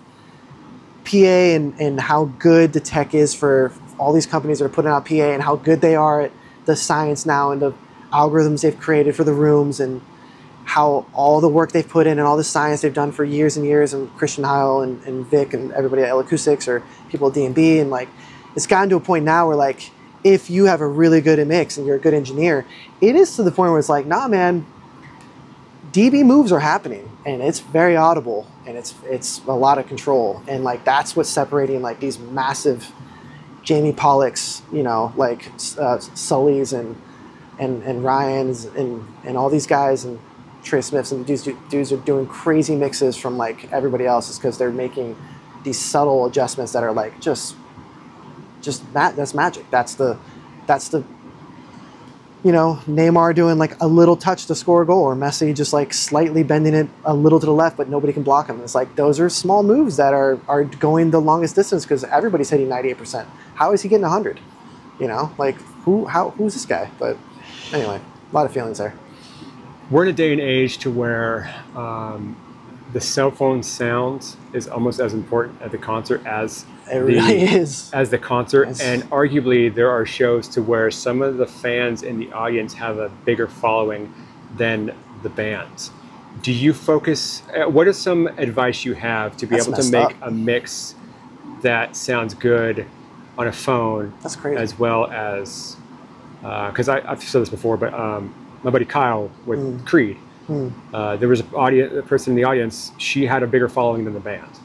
PA and how good the tech is for all these companies that are putting out PA, and how good they are at the science now and the algorithms they've created for the rooms, and how all the work they've put in and all the science they've done for years and years, and Christian Heil and Vic and everybody at L Acoustics or people at D&B, and like, it's gotten to a point now where like, if you have a really good mix and you're a good engineer, it is to the point where it's like, nah, man, dB moves are happening, and it's very audible, and it's a lot of control, and like, that's what's separating like these massive Jamie Pollocks, you know, like Sully's and Ryan's and all these guys, and Trey Smiths, and these dudes are doing crazy mixes from like everybody else, is because they're making these subtle adjustments that are like just that's magic. That's the you know, Neymar doing like a little touch to score a goal, or Messi just like slightly bending it a little to the left, but nobody can block him. It's like, those are small moves that are going the longest distance, because everybody's hitting 98%. How is he getting 100? You know, like, who's this guy? But anyway, a lot of feelings there. We're in a day and age to where the cell phone sound is almost as important at the concert as the concert. Yes. And arguably there are shows to where some of the fans in the audience have a bigger following than the bands. Do you focus, what is some advice you have to be able to make a mix that sounds good on a phone? That's crazy. As well as, because I've said this before, but my buddy Kyle with Creed, there was a person in the audience, she had a bigger following than the band.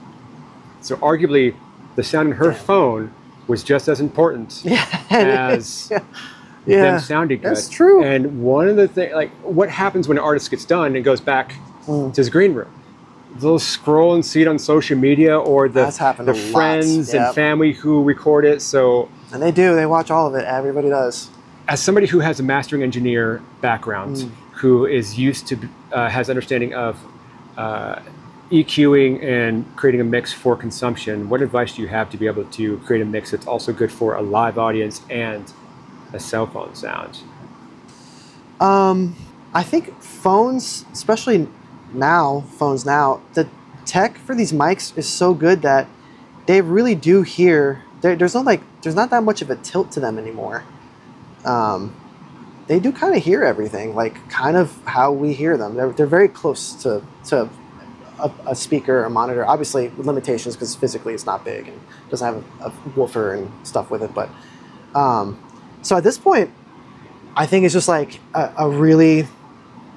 So arguably the sound in her phone was just as important as them sounding good. That's true. And one of the things, like, what happens when an artist gets done and goes back to his green room? They'll scroll and see it on social media, or the friends and family who record it. So, and they watch all of it. Everybody does. As somebody who has a mastering engineer background, who is used to, has understanding of EQing and creating a mix for consumption, what advice do you have to be able to create a mix that's also good for a live audience and a cell phone sound? I think phones, especially phones now, the tech for these mics is so good that they really do hear. There's not that much of a tilt to them anymore. They do kind of hear everything, like kind of how we hear them. They're very close to a speaker or a monitor, obviously with limitations because physically it's not big and doesn't have a woofer and stuff with it. But so at this point, I think it's just like a really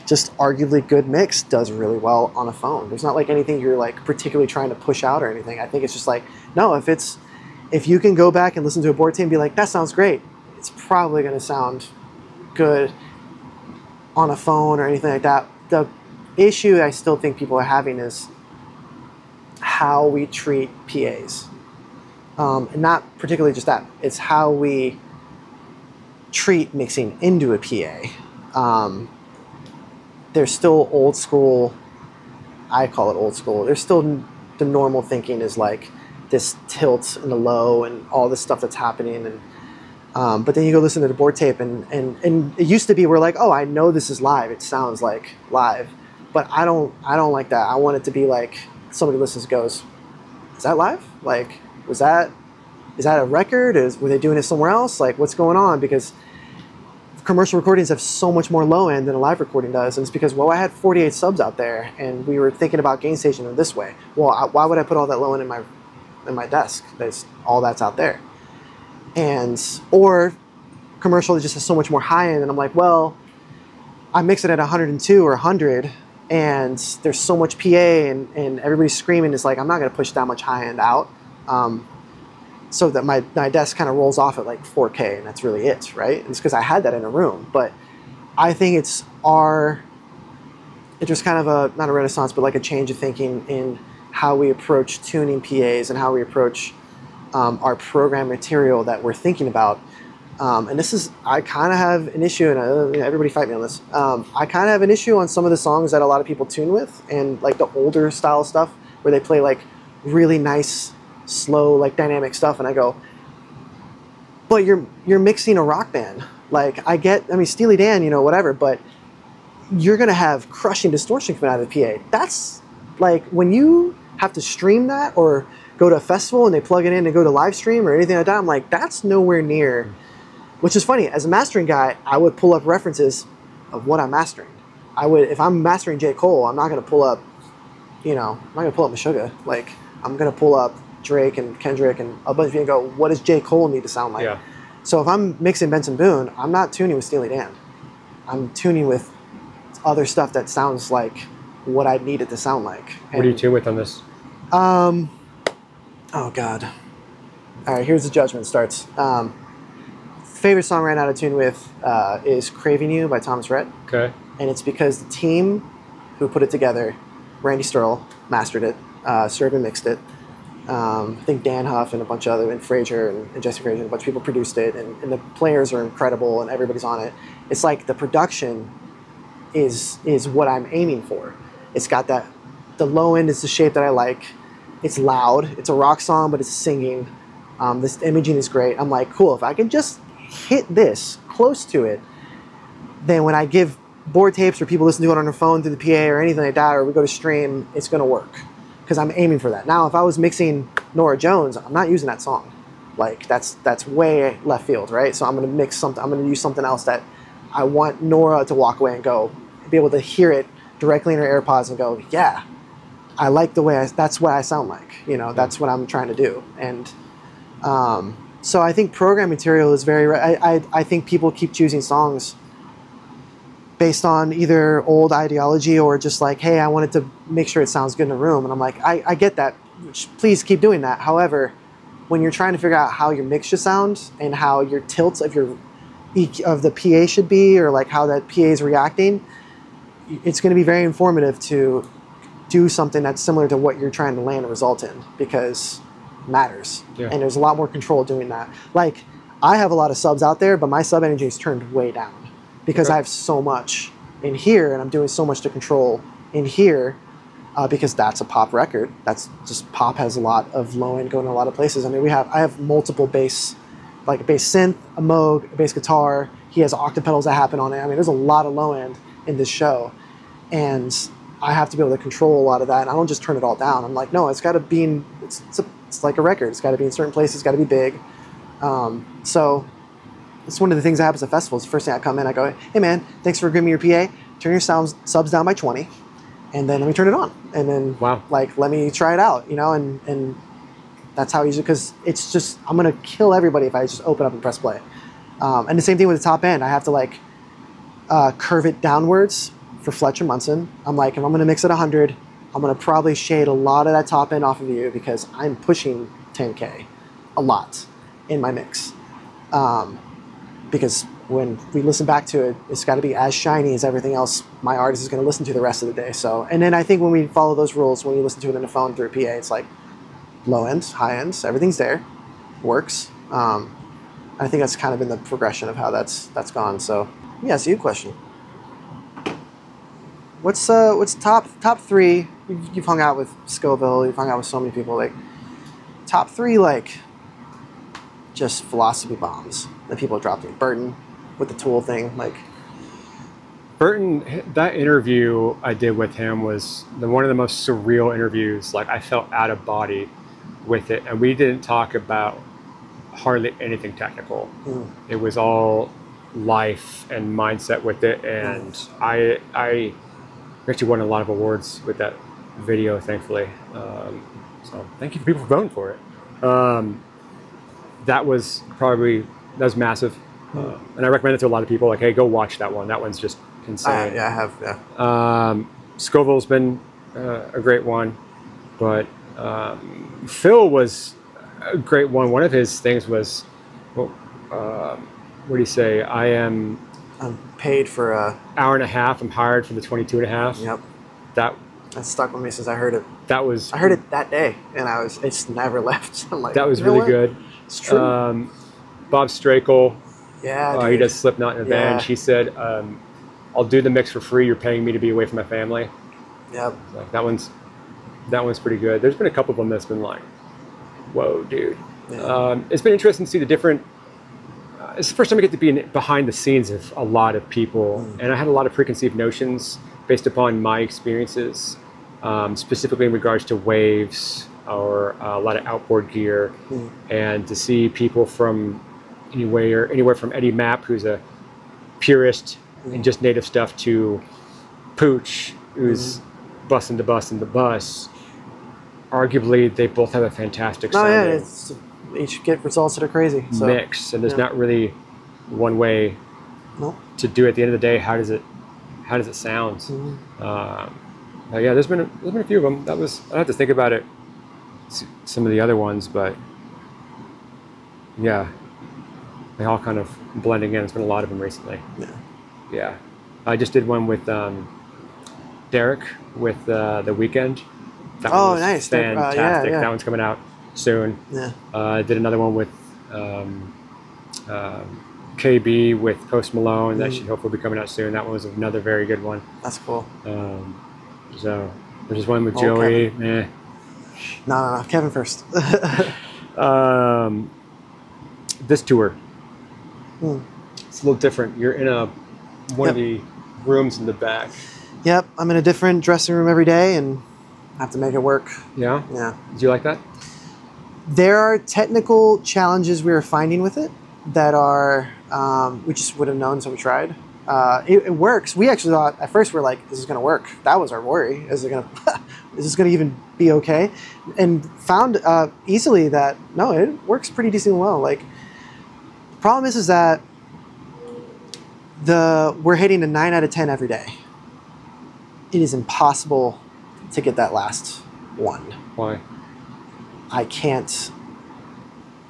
just arguably good mix does really well on a phone. There's not like anything you're like particularly trying to push out or anything. I think it's just like, no, if you can go back and listen to a board tape and be like, that sounds great, it's probably going to sound good on a phone or anything like that. The issue I still think people are having is how we treat PAs. And not particularly just that, it's how we treat mixing into a PA. There's still old school, I call it old school. There's still the normal thinking is like this tilt in the low and all this stuff that's happening. And but then you go listen to the board tape and it used to be we're like, oh, I know this is live. It sounds like live, but I don't like that. I want it to be like somebody listens and goes, is that live? Like, is that a record? Were they doing it somewhere else? Like, what's going on? Because commercial recordings have so much more low end than a live recording does, and it's because, well, I had 48 subs out there, and we were thinking about gain station in this way. Well, why would I put all that low end in my desk? All that's out there. Or commercial just has so much more high end, and I'm like, well, I mix it at 102 or 100, and there's so much PA, and everybody's screaming. It's like, I'm not going to push that much high end out. So that my desk kind of rolls off at like 4K, and that's really it, right? And it's because I had that in a room. But I think it's just kind of not a renaissance, but like a change of thinking in how we approach tuning PAs and how we approach our program material that we're thinking about. And this is, I kind of have an issue, and everybody fight me on this. I kind of have an issue on some of the songs that a lot of people tune with, and like the older style stuff where they play like really nice, slow, like dynamic stuff, and I go, but you're mixing a rock band. Like, I mean, Steely Dan, whatever, but you're gonna have crushing distortion coming out of the PA. That's like when you have to stream that or go to a festival and they plug it in and go to live stream or anything like that. I'm like, that's nowhere near. Which is funny. As a mastering guy, I would pull up references of what I'm mastering. If I'm mastering J. Cole, I'm not gonna pull up, I'm not gonna pull up Meshuggah. Like, I'm gonna pull up Drake and Kendrick and a bunch of you and go, what does J. Cole need to sound like? Yeah. So if I'm mixing Benson Boone, I'm not tuning with Steely Dan. I'm tuning with other stuff that sounds like what I need it to sound like. What do you tune with on this? Oh God. All right, here's the judgment starts. Favorite song right now to tune with is Craving You by Thomas Rhett. Okay. And it's because the team who put it together, Randy Sterl, mastered it, Serb mixed it. I think Dan Huff and a bunch of other, and Frazier and Jesse Frazier and a bunch of people produced it, and the players are incredible and everybody's on it. It's like the production is what I'm aiming for. It's got that, the low end is the shape that I like. It's loud. It's a rock song, but it's singing. This imaging is great. I'm like, cool, if I can just hit this close to it, then when I give board tapes or people listen to it on their phone through the PA or anything like that, or we go to stream, it's going to work. Because I'm aiming for that. Now, if I was mixing Norah Jones, I'm not using that song. Like, that's way left field, right? So I'm going to mix something. I'm going to use something else that I want Norah to walk away and go, be able to hear it directly in her AirPods and go, yeah, I like the way that's what I sound like. That's what I'm trying to do. And so I think program material is very. I think people keep choosing songs based on either old ideology or just like, hey, I wanted to make sure it sounds good in a room. And I'm like, I get that. Please keep doing that. However, when you're trying to figure out how your mix should sound and how your tilts of your of the PA should be, or like how that PA is reacting, it's going to be very informative to do something that's similar to what you're trying to land a result in, because it matters. Yeah. And there's a lot more control doing that. Like, I have a lot of subs out there, but my sub energy is turned way down because I have so much in here, and I'm doing so much to control in here, because that's a pop record. That's just, pop has a lot of low end going in a lot of places. I mean, I have multiple bass, like a bass synth, a Moog, a bass guitar. He has octopedals that happen on it. I mean, there's a lot of low end in this show, and I have to be able to control a lot of that. And I don't just turn it all down. I'm like, no, it's got to be in, it's like a record. It's got to be in certain places. It's got to be big. So it's one of the things that happens at festivals. The first thing I come in, I go, hey man, thanks for giving me your PA. Turn your subs down by 20, and then let me turn it on. And then like, let me try it out, you know, and that's how easy, because it's just, I'm going to kill everybody if I just open up and press play. And the same thing with the top end. I have to like curve it downwards for Fletcher Munson. I'm like, if I'm going to mix at 100, I'm going to probably shade a lot of that top end off of you, because I'm pushing 10K a lot in my mix. Because when we listen back to it, it's got to be as shiny as everything else my artist is going to listen to the rest of the day. So, and then I think when we follow those rules, when you listen to it in the phone through a PA, it's like low ends, high ends, everything's there, works. I think that's kind of been the progression of how that's gone. So, yeah, it's a good question. What's top three? You've hung out with Scoville, you've hung out with so many people. Like, top three, like, just philosophy bombs that people dropped in. Burton with the Tool thing, like. Burton, that interview I did with him was one of the most surreal interviews. Like, I felt out of body with it, and we didn't talk about hardly anything technical. It was all life and mindset with it, and I actually won a lot of awards with that video, thankfully. So thank you for people for voting for it. That was massive. And I recommend it to a lot of people. Like, hey, go watch that one. That one's just insane. Yeah, I have, yeah. Scoville's been a great one, but Phil was a great one. One of his things was, what do you say? I'm paid for a hour and a half. I'm hired for the 22 and a half. Yep. That stuck with me since I heard it. I heard it that day, and it's never left. I'm like, that was really good. It's true. Bob Strakel. Yeah, he does Slipknot and Avenge. He said, I'll do the mix for free. You're paying me to be away from my family. Yep. Like, that one's pretty good. There's been a couple of them that's been like, whoa, dude. Yeah. It's been interesting to see the different. It's the first time I get to be behind the scenes of a lot of people, and I had a lot of preconceived notions based upon my experiences, specifically in regards to waves or a lot of outboard gear, and to see people from anywhere from Eddie Mapp, who's a purist in just native stuff, to Pooch, who's busting the bus. Arguably, they both have a fantastic sound. Each get results that are crazy. So, mix, and there's not really one way to do it. At the end of the day, how does it sound? Yeah, there's been a few of them. I have to think about it. Some of the other ones, but yeah, they all kind of blending in. There's been a lot of them recently. Yeah. I just did one with Derek with The Weeknd. That one was nice, fantastic. Yeah. That one's coming out soon. Yeah. Did another one with KB with Post Malone. That should hopefully be coming out soon. That one was another very good one. That's cool. So there's just one with Joey. No, Kevin first. This tour, it's a little different. You're in one of the rooms in the back. Yep, I'm in a different dressing room every day, and have to make it work. Yeah? Yeah. Do you like that? There are technical challenges we are finding with it that are, we just would have known, so we tried. It works. We actually thought, at first we were like, this is going to work. That was our worry. Is this going to even be okay? And found easily that, no, it works pretty decently well. Like, the problem is that we're hitting a 9 out of 10 every day. It is impossible to get that last one. Why? I can't.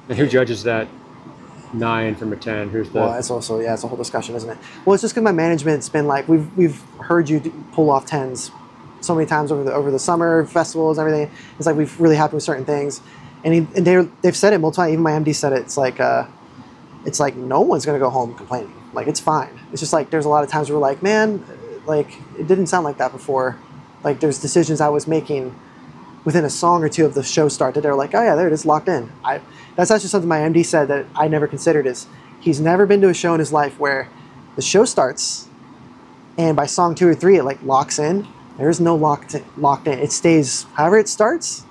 And who judges that 9 from a 10? Who's the? Well, it's also, yeah, it's a whole discussion, isn't it? Well, it's just because my management's been like, we've heard you pull off 10s so many times over the summer festivals and everything. It's like we're really happy with certain things, and they've said it multiple times. Even my MD said it. It's like no one's gonna go home complaining. Like, it's fine. It's just like there's a lot of times where we're like, man, like it didn't sound like that before. Like there's decisions I was making within a song or two of the show start that they're like, oh yeah, there it is, locked in. That's actually something my MD said that I never considered. Is he's never been to a show in his life where the show starts and by song 2 or 3 it like locks in. There is no locked in. It stays however it starts.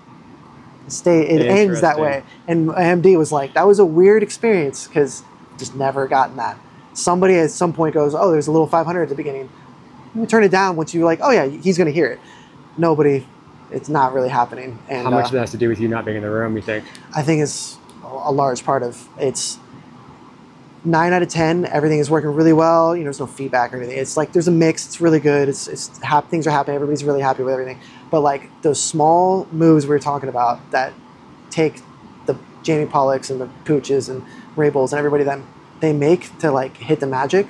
It ends that way. And my MD was like, that was a weird experience because just never gotten that. Somebody at some point goes, oh, there's a little 500 at the beginning. You turn it down once you're like, oh yeah, he's gonna hear it. Nobody. It's not really happening. And how much of that has to do with you not being in the room, you think? I think it's a large part of it's 9 out of 10. Everything is working really well. There's no feedback or anything. It's like there's a mix. It's really good. Things are happening. Everybody's really happy with everything. But like those small moves we were talking about that take the Jamie Pollocks and the Pooches and Rabels and everybody that they make to like hit the magic.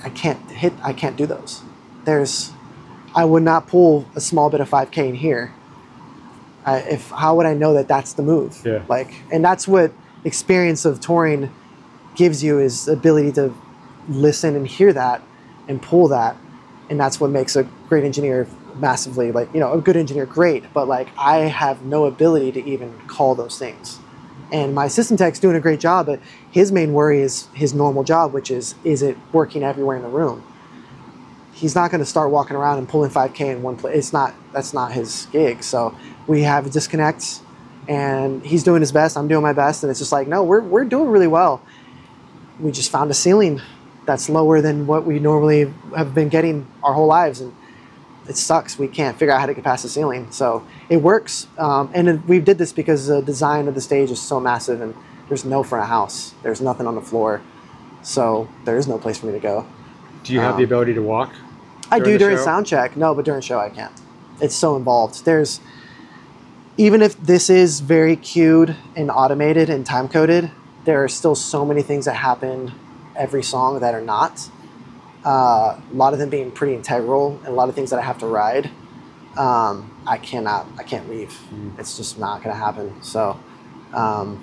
I can't do those. I would not pull a small bit of 5K in here. How would I know that that's the move? Yeah. And that's what experience of touring gives you, is the ability to listen and hear that and pull that. And that's what makes a great engineer massively, a good engineer great, but like I have no ability to even call those things. And my assistant tech's doing a great job, but his main worry is his normal job, which is it working everywhere in the room? He's not going to start walking around and pulling 5K in one place. That's not his gig. So we have a disconnect, and he's doing his best. I'm doing my best, and it's just like, no, we're doing really well. We just found a ceiling that's lower than what we normally have been getting our whole lives, and it sucks. We can't figure out how to get past the ceiling. So it works, and we did this because the design of the stage is so massive, and there's no front of house. There's nothing on the floor, so there is no place for me to go. Do you have the ability to walk? I do during sound check. No, but during show I can't. It's so involved. Even if this is very cued and automated and time coded, there are still so many things that happen every song that are not. A lot of them being pretty integral, and a lot of things that I have to ride. I can't leave. It's just not going to happen. So, Can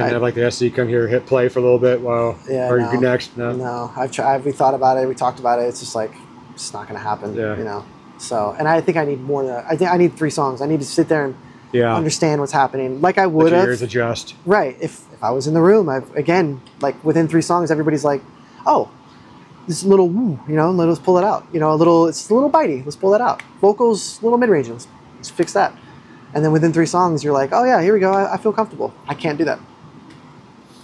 I have like the SC come here, hit play for a little bit while, or you next? No, I've tried. We thought about it. We talked about it. It's just like, it's not going to happen. Yeah. So, and I think I need more than, I think I need 3 songs. I need to sit there and understand what's happening. Like I would have. Let your ears adjust. Right. If I was in the room, again, like within 3 songs, everybody's like, oh, this little, let's pull it out. It's a little bitey. Let's pull that out. Vocals, little mid-range. Let's fix that. And then within 3 songs, you're like, oh yeah, here we go. I feel comfortable. I can't do that.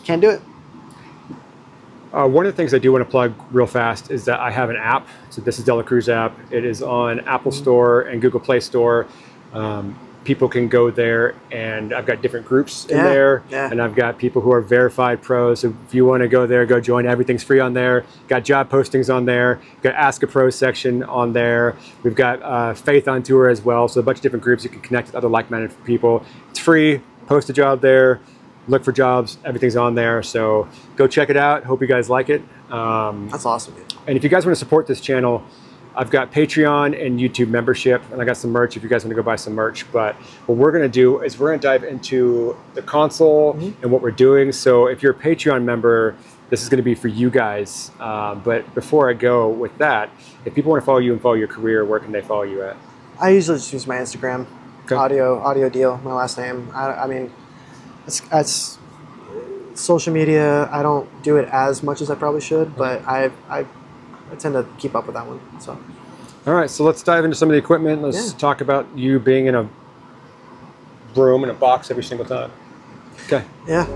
Can't do it. One of the things I do want to plug real fast is that I have an app. So this is Dela Cruz app. It is on Apple Store and Google Play Store. People can go there, and I've got different groups in there, and I've got people who are verified pros. So if you want to go there, go join. Everything's free on there. Got job postings on there. Got Ask a Pro section on there. We've got Faith on Tour as well. So a bunch of different groups you can connect with other like-minded people. It's free. Post a job there. Look for jobs. Everything's on there. So go check it out. Hope you guys like it. That's awesome, dude. And if you guys want to support this channel, I've got Patreon and YouTube membership, and I got some merch if you guys want to go buy some merch. But what we're going to do is we're going to dive into the console and what we're doing. So if you're a Patreon member, this is going to be for you guys. But before I go with that, if people want to follow you and follow your career, where can they follow you at? I usually just use my Instagram, okay. audio Diehl, my last name. I mean, it's social media. I don't do it as much as I probably should, but I tend to keep up with that one. So, all right, so let's dive into some of the equipment. Let's talk about you being in a room in a box every single time. Okay. Yeah.